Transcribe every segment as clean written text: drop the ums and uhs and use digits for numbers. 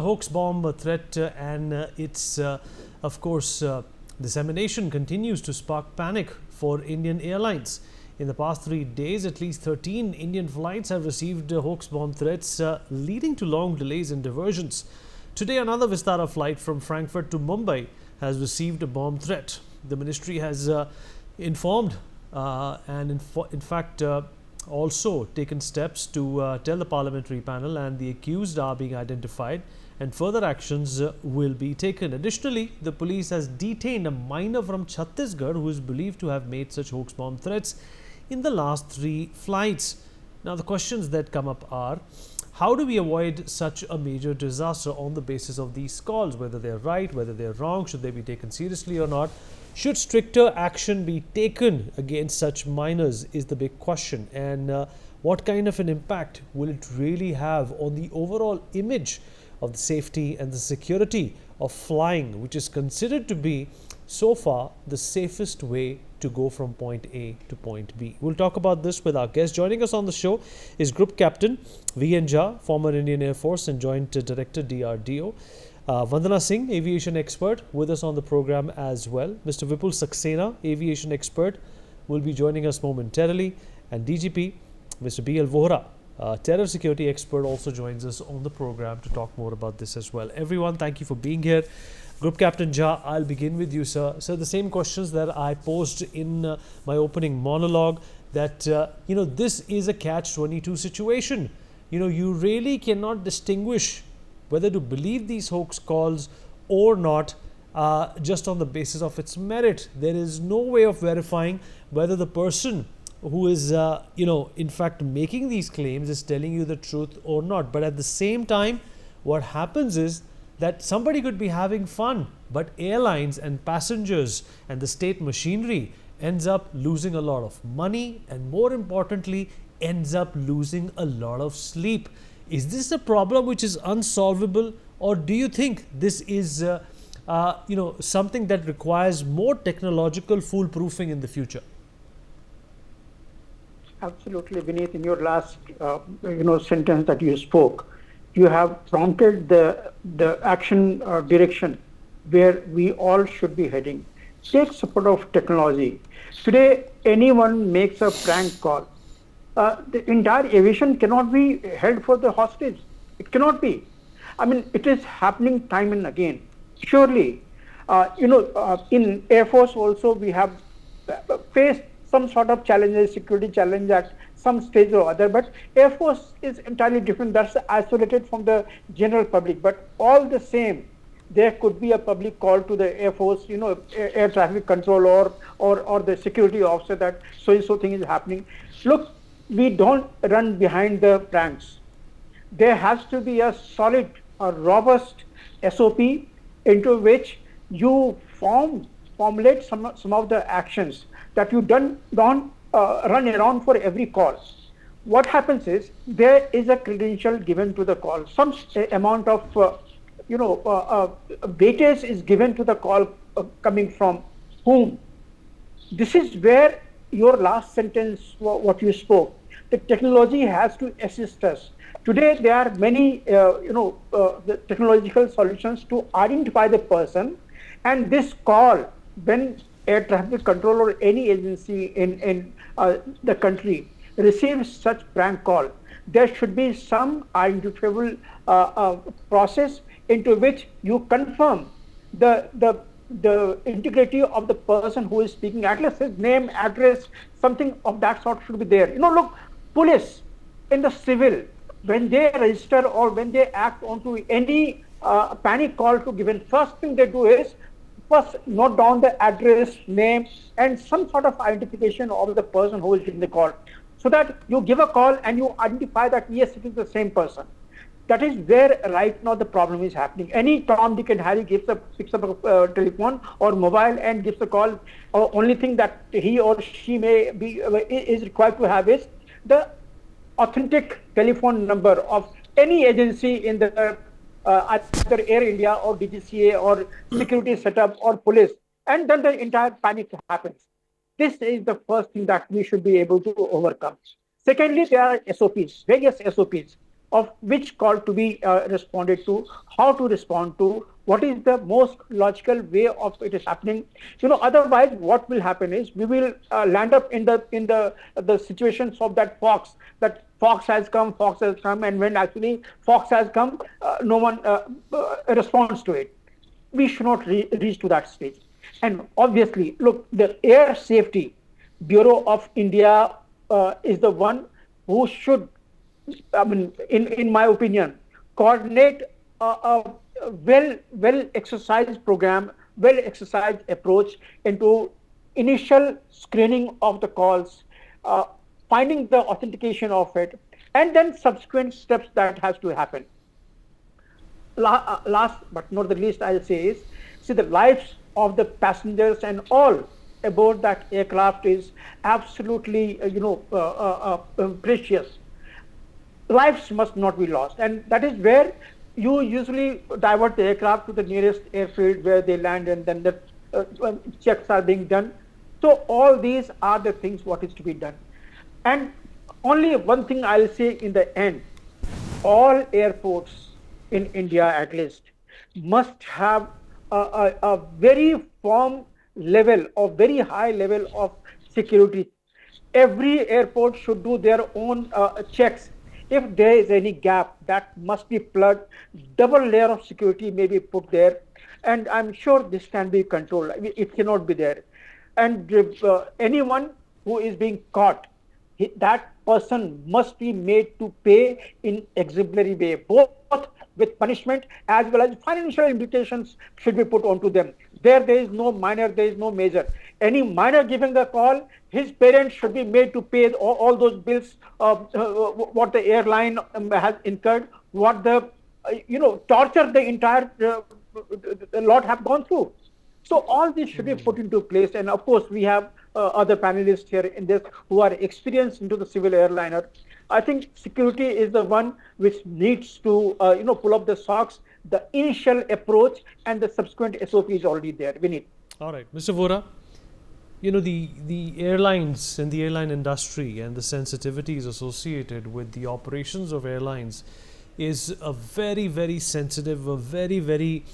hoax bomb threat and its, of course, dissemination continues to spark panic for Indian airlines. In the past 3 days, at least 13 Indian flights have received hoax bomb threats, leading to long delays and diversions. Today, another Vistara flight from Frankfurt to Mumbai has received a bomb threat. The ministry has informed and in fact also taken steps to tell the parliamentary panel, and the accused are being identified and further actions will be taken. Additionally, the police has detained a minor from Chhattisgarh who is believed to have made such hoax bomb threats in the last 3 flights. Now, the questions that come up are, how do we avoid such a major disaster on the basis of these calls? Whether they're right, whether they're wrong, should they be taken seriously or not? Should stricter action be taken against such minors is the big question. And what kind of an impact will it really have on the overall image of the safety and the security of flying, which is considered to be so far the safest way to go from point A to point B? We'll talk about this with our guest. Joining us on the show is Group Captain V.N. Jha, former Indian Air Force and Joint Director DRDO. Vandana Singh, aviation expert, with us on the program as well. Mr. Vipul Saxena, aviation expert, will be joining us momentarily. And DGP, Mr. B.L. Vohra, terror security expert, also joins us on the program to talk more about this as well. Everyone, thank you for being here. Group Captain Jha, I'll begin with you, sir. So the same questions that I posed in my opening monologue, that, this is a catch-22 situation. You really cannot distinguish whether to believe these hoax calls or not just on the basis of its merit. There is no way of verifying whether the person who is, in fact making these claims is telling you the truth or not. But at the same time, what happens is that somebody could be having fun, but airlines and passengers and the state machinery ends up losing a lot of money, and more importantly, ends up losing a lot of sleep. Is this a problem which is unsolvable, or do you think this is something that requires more technological foolproofing in the future? Absolutely, Vineet. In your last sentence that you spoke, you have prompted the action direction where we all should be heading. Take support of technology. Today, anyone makes a prank call. The entire aviation cannot be held for the hostage. It cannot be. I mean, it is happening time and again. Surely, in Air Force also we have faced some sort of challenges, security challenge at some stage or other, but Air Force is entirely different. That's isolated from the general public. But all the same, there could be a public call to the Air Force, air traffic control or the security officer that so thing is happening. Look, we don't run behind the pranks. There has to be a solid, a robust SOP into which you formulate some of the actions that you don't run around for every call. What happens is there is a credential given to the call. Some amount of weightage is given to the call coming from whom. This is where your last sentence, what you spoke, the technology has to assist us. Today, there are many, the technological solutions to identify the person, and this call, when air traffic control or any agency in the country receives such prank call, there should be some identifiable process into which you confirm the integrity of the person who is speaking. At least his name, address, something of that sort should be there. Look, police in the civil, when they register or when they act onto any panic call to given, first thing they do is first note down the address, name, and some sort of identification of the person who is giving the call, so that you give a call and you identify that yes, it is the same person. That is where right now the problem is happening. Any Tom, Dick and Harry picks up a telephone or mobile and gives a call. Only thing that he or she may be is required to have is the authentic telephone number of any agency in the either Air India or DGCA or security setup or police, and then the entire panic happens. This is the first thing that we should be able to overcome. Secondly, there are SOPs, various SOPs of which call to be responded to, how to respond to, what is the most logical way of it is happening. Otherwise, what will happen is we will land up in the situations of that fox. That fox has come, and when actually fox has come, no one responds to it. We should not reach to that stage. And obviously, look, the Air Safety Bureau of India is the one who should, I mean, in my opinion, coordinate a well exercised program, well exercised approach into initial screening of the calls, finding the authentication of it, and then subsequent steps that has to happen. Last but not the least, I'll say is, see, the lives of the passengers and all aboard that aircraft is absolutely, precious. Lives must not be lost, and that is where you usually divert the aircraft to the nearest airfield where they land, and then the checks are being done. So all these are the things what is to be done. And only one thing I'll say in the end: all airports in India, at least, must have a very firm level, or very high level of security. Every airport should do their own checks. If there is any gap, that must be plugged. Double layer of security may be put there, and I'm sure this can be controlled. I mean, it cannot be there. And if, anyone who is being caught, that person must be made to pay in exemplary way, both with punishment as well as financial implications should be put onto them. There is no minor, there is no major. Any minor giving the call, his parents should be made to pay all those bills, what the airline has incurred, what the torture the entire lot have gone through. So all this should be put into place, and of course we have other panelists here in this who are experienced into the civil airliner. I think security is the one which needs to pull up the socks. The initial approach and the subsequent SOP is already there. We need. All right, Mr. Vora, the airlines and the airline industry and the sensitivities associated with the operations of airlines is a very, very sensitive, a very, very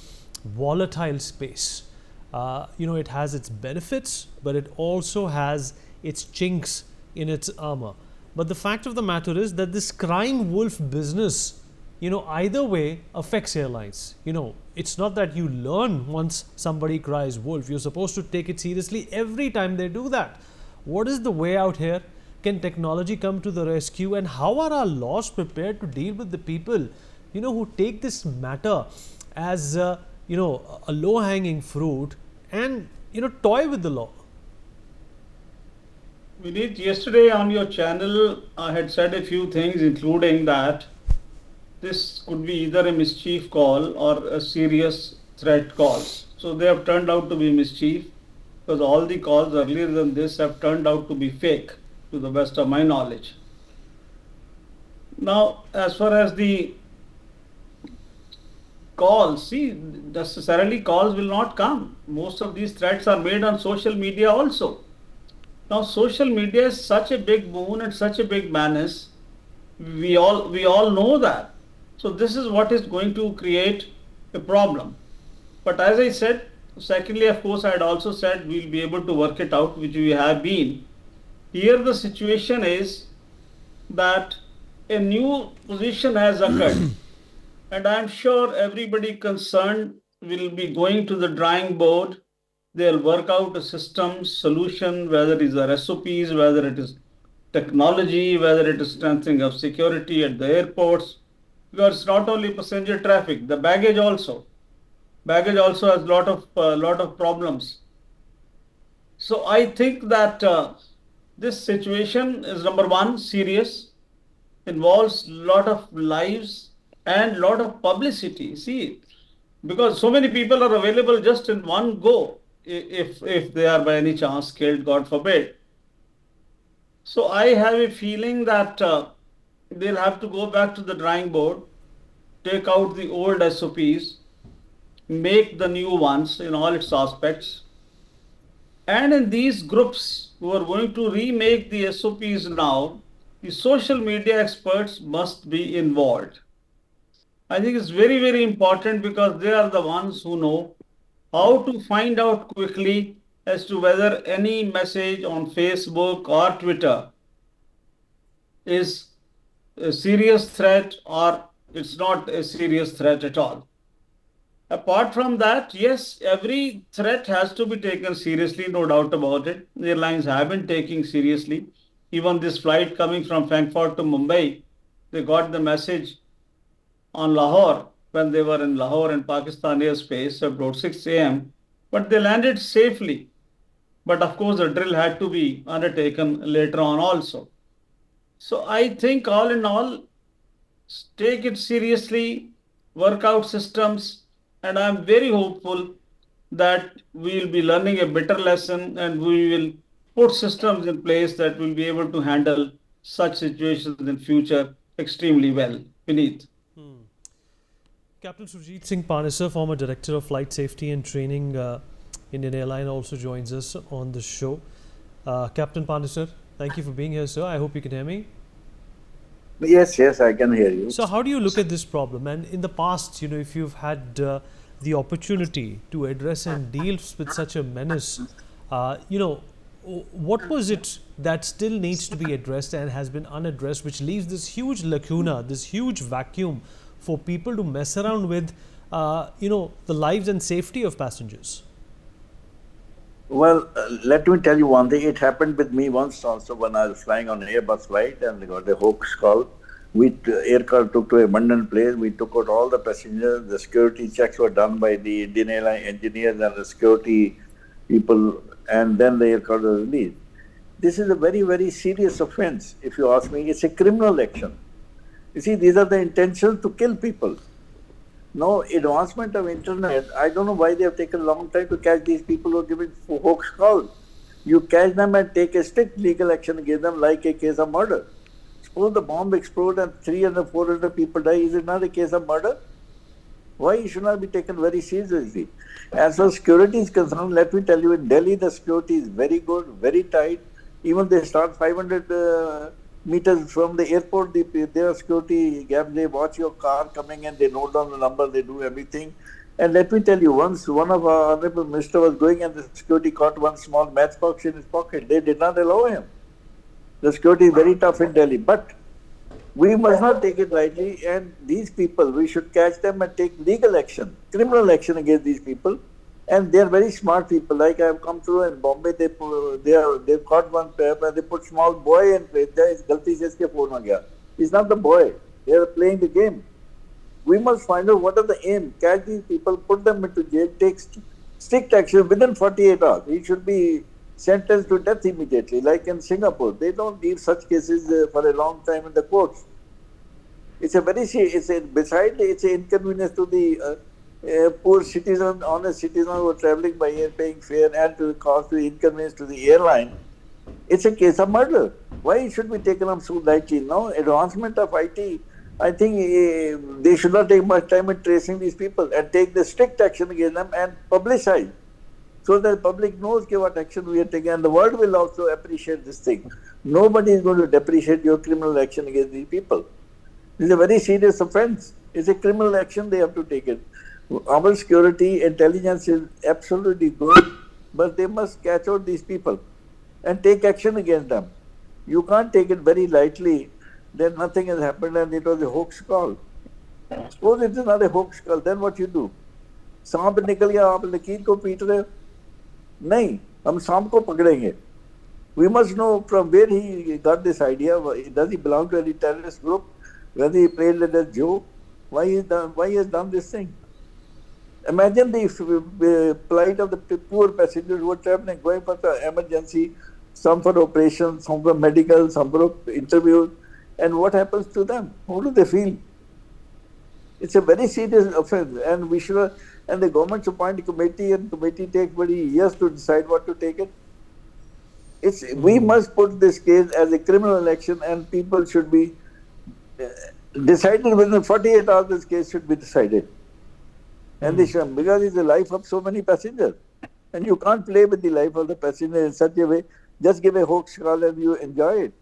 volatile space. It has its benefits, but it also has its chinks in its armor. But the fact of the matter is that this crying wolf business, either way affects airlines. It's not that you learn once somebody cries wolf. You're supposed to take it seriously every time they do that. What is the way out here? Can technology come to the rescue? And how are our laws prepared to deal with the people, who take this matter as, a low-hanging fruit and, toy with the law? Vineet, yesterday on your channel, I had said a few things, including that this could be either a mischief call or a serious threat call. So they have turned out to be mischief, because all the calls earlier than this have turned out to be fake, to the best of my knowledge. Now, as far as the calls, see, necessarily calls will not come. Most of these threats are made on social media also. Now, social media is such a big boon and such a big menace. We all know that. So this is what is going to create a problem. But as I said, secondly, of course, I had also said we'll be able to work it out, which we have been. Here the situation is that a new position has occurred. And I'm sure everybody concerned will be going to the drawing board. They'll work out a system solution, whether it is our SOPs, whether it is technology, whether it is strengthening of security at the airports. Because it's not only passenger traffic, the baggage also. Baggage also has lot of problems. So I think that this situation is, number one, serious, involves lot of lives and lot of publicity. See, because so many people are available just in one go, if they are by any chance killed, God forbid. So I have a feeling that they'll have to go back to the drawing board, take out the old SOPs, make the new ones in all its aspects. And in these groups who are going to remake the SOPs now, the social media experts must be involved. I think it's very, very important because they are the ones who know how to find out quickly as to whether any message on Facebook or Twitter is a serious threat or it's not a serious threat at all. Apart from that, yes, every threat has to be taken seriously, no doubt about it. The airlines have been taking seriously. Even this flight coming from Frankfurt to Mumbai, they got the message on Lahore when they were in Lahore in Pakistan airspace about 6 a.m. But they landed safely. But of course, the drill had to be undertaken later on also. So I think all in all, take it seriously, work out systems, and I'm very hopeful that we will be learning a better lesson and we will put systems in place that will be able to handle such situations in future extremely well. Beneath. Captain Surjit Singh Panesar, former Director of Flight Safety and Training, Indian Airline, also joins us on the show. Captain Panesar, thank you for being here, sir. I hope you can hear me. Yes, I can hear you. So how do you look at this problem? And in the past, if you've had the opportunity to address and deal with such a menace, what was it that still needs to be addressed and has been unaddressed, which leaves this huge lacuna, this huge vacuum for people to mess around with, the lives and safety of passengers? Well, let me tell you one thing. It happened with me once also when I was flying on an Airbus flight and they got a hoax call. Aircraft took to a abandoned place. We took out all the passengers. The security checks were done by the Indian Airline engineers and the security people, and then the aircraft was released. This is a very, very serious offense. If you ask me, it's a criminal action. You see, these are the intentions to kill people. Now, advancement of internet, I don't know why they have taken a long time to catch these people who are giving hoax calls. You catch them and take a strict legal action against them like a case of murder. Suppose the bomb explodes and 300, 400 people die, is it not a case of murder? Why it should not be taken very seriously? As far as security is concerned, let me tell you, in Delhi the security is very good, very tight. Even they start 500 meters from the airport, there are security gaps. They watch your car coming and they note down the number, they do everything. And let me tell you, once one of our honorable minister was going and the security caught one small matchbox in his pocket. They did not allow him. The security is very tough in Delhi. But we must not take it lightly, and these people, we should catch them and take legal action, criminal action against these people. And they are very smart people. Like I have come through in Bombay, they caught one pair and they put small boy in place. It's not the boy. They are playing the game. We must find out what are the aim. Catch these people, put them into jail, take strict action within 48 hours. He should be sentenced to death immediately, like in Singapore. They don't leave such cases for a long time in the courts. It's an inconvenience to the poor citizen, honest citizen who are traveling by air, paying fare, and to cause the inconvenience to the airline. It's a case of murder. Why it should be taken up so lightly? Now, advancement of IT, I think they should not take much time in tracing these people and take the strict action against them and publicize, so that the public knows what action we are taking, and the world will also appreciate this thing. Nobody is going to depreciate your criminal action against these people. This is a very serious offense. It's a criminal action, they have to take it. Our security intelligence is absolutely good, but they must catch out these people and take action against them. You can't take it very lightly, then nothing has happened and it was a hoax call. Suppose it is not a hoax call, then what you do? सांप निकल गया, आप लकीर को पीट रहे हो? नहीं, हम सांप को पकड़ेंगे. We must know from where he got this idea. Does he belong to any terrorist group? Whether he played it as Joe? Why he has done this thing? Imagine the plight of the poor passengers who are traveling, going for the emergency, some for operations, some for medical, some for interviews, and what happens to them? How do they feel? It's a very serious offense, and the government should appoint a committee, and committee takes many years to decide what to take it. We must put this case as a criminal action, and people should be decided within 48 hours. This case should be decided. And because it's the life of so many passengers. And you can't play with the life of the passenger in such a way. Just give a hoax call and you enjoy it.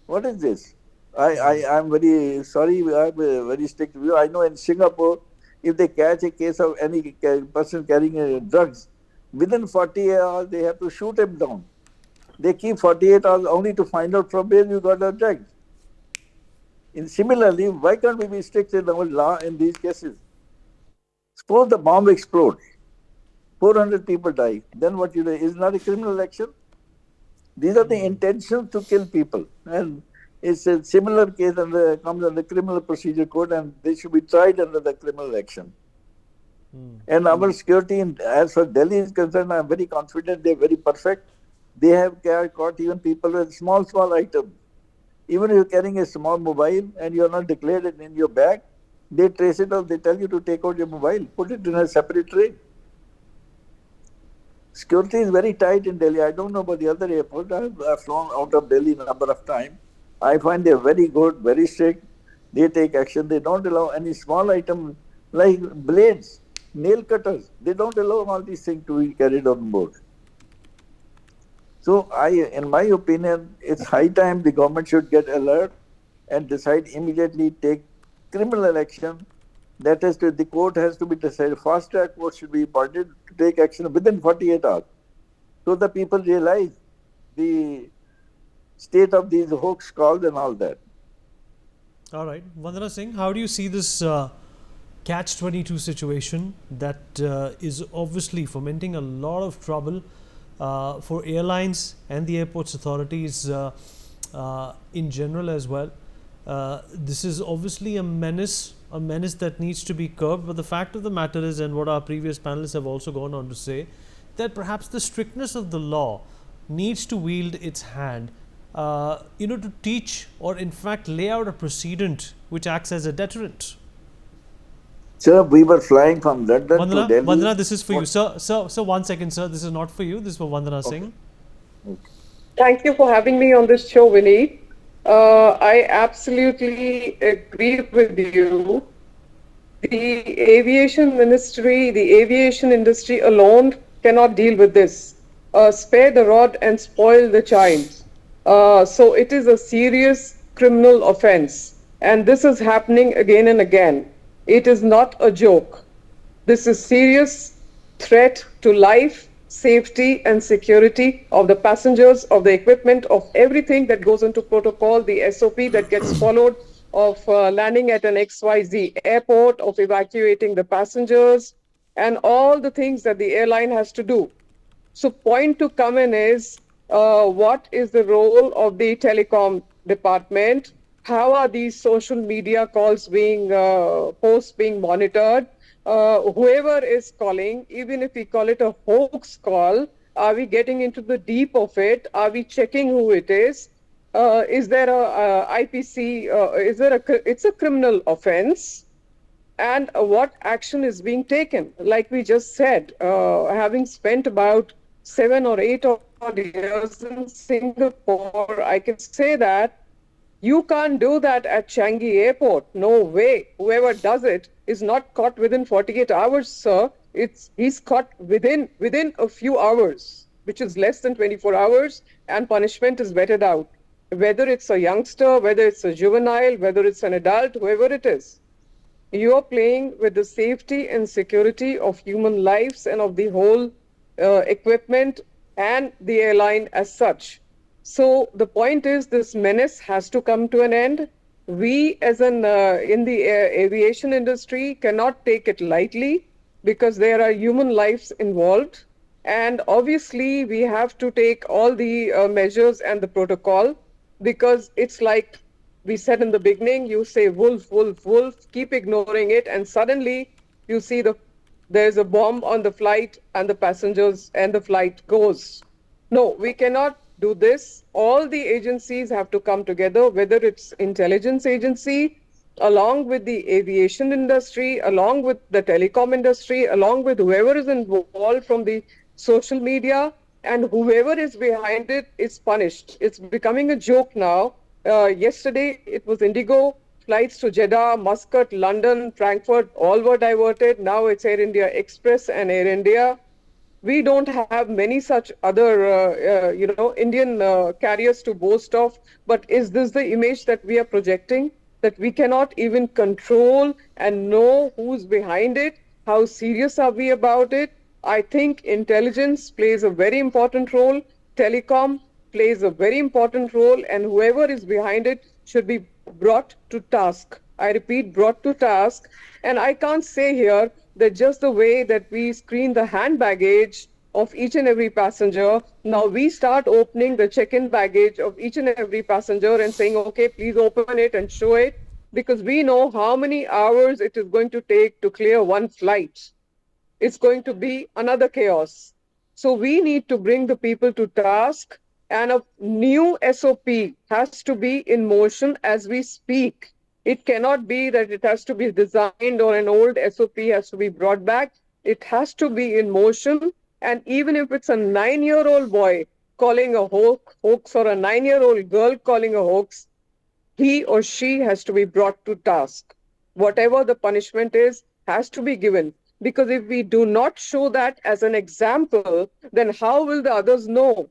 What is this? I'm very sorry, I have a very strict view. I know in Singapore, if they catch a case of any person carrying drugs, within 48 hours they have to shoot him down. They keep 48 hours only to find out from where you got the drugs. And similarly, why can't we be strict in our law in these cases? Suppose the bomb explodes, 400 people die, then what you do? Is not a criminal action? These are the intentions to kill people. And it's a similar case under, comes under criminal procedure code, and they should be tried under the criminal action. And our security, as far as Delhi is concerned, I'm very confident they're very perfect. They have caught even people with small items. Even if you're carrying a small mobile and you're not declared it in your bag, they trace it out, they tell you to take out your mobile, put it in a separate tray. Security is very tight in Delhi. I don't know about the other airports. I've flown out of Delhi a number of times. I find they're very good, very strict. They take action. They don't allow any small item like blades, nail cutters. They don't allow all these things to be carried on board. So in my opinion, it's high time the government should get alert and decide immediately, take criminal action. That is, the court has to be decided. Fast track court should be appointed to take action within 48 hours. So the people realize the state of these hoax calls and all that. All right. Vandana Singh, how do you see this catch-22 situation that is obviously fomenting a lot of trouble for airlines and the airports authorities in general as well? This is obviously a menace that needs to be curbed. But the fact of the matter is, and what our previous panelists have also gone on to say, that perhaps the strictness of the law needs to wield its hand, to teach or in fact lay out a precedent which acts as a deterrent. Sir, we were flying from London to Delhi. Vandana, this is for you. Sir, 1 second, sir. This is not for you. This is for Vandana Singh. Okay. Thank you for having me on this show, Vineet. I absolutely agree with you. The aviation ministry, the aviation industry alone cannot deal with this. Spare the rod and spoil the child. So it is a serious criminal offense. And this is happening again and again. It is not a joke. This is serious threat to life, safety and security of the passengers, of the equipment, of everything that goes into protocol, the SOP that gets followed, of landing at an XYZ airport, of evacuating the passengers, and all the things that the airline has to do. So point to come in is, what is the role of the telecom department? How are these social media calls posts being monitored? Whoever is calling, even if we call it a hoax call, are we getting into the deep of it? Are we checking who it is? Is there a IPC? It's a criminal offense. And what action is being taken? Like we just said, having spent about 7 or 8 odd years in Singapore, I can say that you can't do that at Changi Airport. No way. Whoever does it is not caught within 48 hours, sir. He's caught within a few hours, which is less than 24 hours, and punishment is meted out. Whether it's a youngster, whether it's a juvenile, whether it's an adult, whoever it is. You are playing with the safety and security of human lives and of the whole equipment and the airline as such. So the point is, this menace has to come to an end. We as in the aviation industry cannot take it lightly because there are human lives involved. And obviously we have to take all the measures and the protocol, because it's like we said in the beginning, you say wolf, wolf, wolf, keep ignoring it, and suddenly you see there's a bomb on the flight and the passengers and the flight goes. No, we cannot do this. All the agencies have to come together, whether it's intelligence agency, along with the aviation industry, along with the telecom industry, along with whoever is involved from the social media, and whoever is behind it is punished. It's becoming a joke now. Yesterday, it was Indigo. Flights to Jeddah, Muscat, London, Frankfurt, all were diverted. Now it's Air India Express and Air India. We don't have many such other, Indian carriers to boast of. But is this the image that we are projecting? That we cannot even control and know who's behind it? How serious are we about it? I think intelligence plays a very important role. Telecom plays a very important role, and whoever is behind it should be brought to task. I repeat, brought to task. And I can't say here that just the way that we screen the hand baggage of each and every passenger, now we start opening the check-in baggage of each and every passenger and saying, okay, please open it and show it, because we know how many hours it is going to take to clear one flight. It's going to be another chaos. So we need to bring the people to task, and a new SOP has to be in motion as we speak. It cannot be that it has to be designed or an old SOP has to be brought back. It has to be in motion. And even if it's a 9-year-old boy calling a hoax or a 9-year-old girl calling a hoax, he or she has to be brought to task. Whatever the punishment is, has to be given. Because if we do not show that as an example, then how will the others know?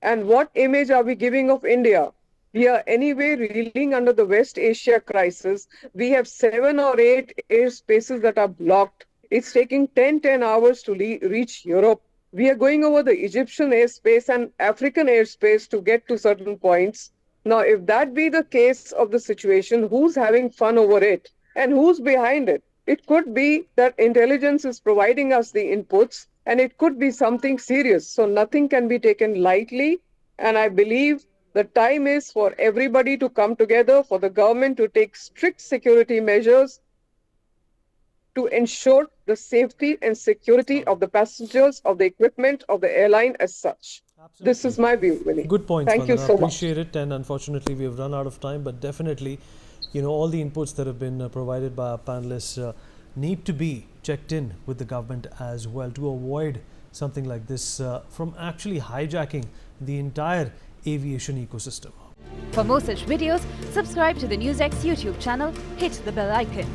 And what image are we giving of India? We are anyway reeling under the West Asia crisis. We have 7 or 8 airspaces that are blocked. It's taking 10 hours to reach Europe. We are going over the Egyptian airspace and African airspace to get to certain points. Now, if that be the case of the situation, who's having fun over it? And who's behind it? It could be that intelligence is providing us the inputs, and it could be something serious. So nothing can be taken lightly. And I believe the time is for everybody to come together, for the government to take strict security measures to ensure the safety and security of the passengers, of the equipment, of the airline as such. Absolutely. This is my view, Vinny. Good points, Thank you so much. Appreciate it. And unfortunately, we have run out of time. But definitely, all the inputs that have been provided by our panelists need to be checked in with the government as well to avoid something like this from actually hijacking the entire aviation ecosystem. For more such videos, subscribe to the NewsX YouTube channel, hit the bell icon.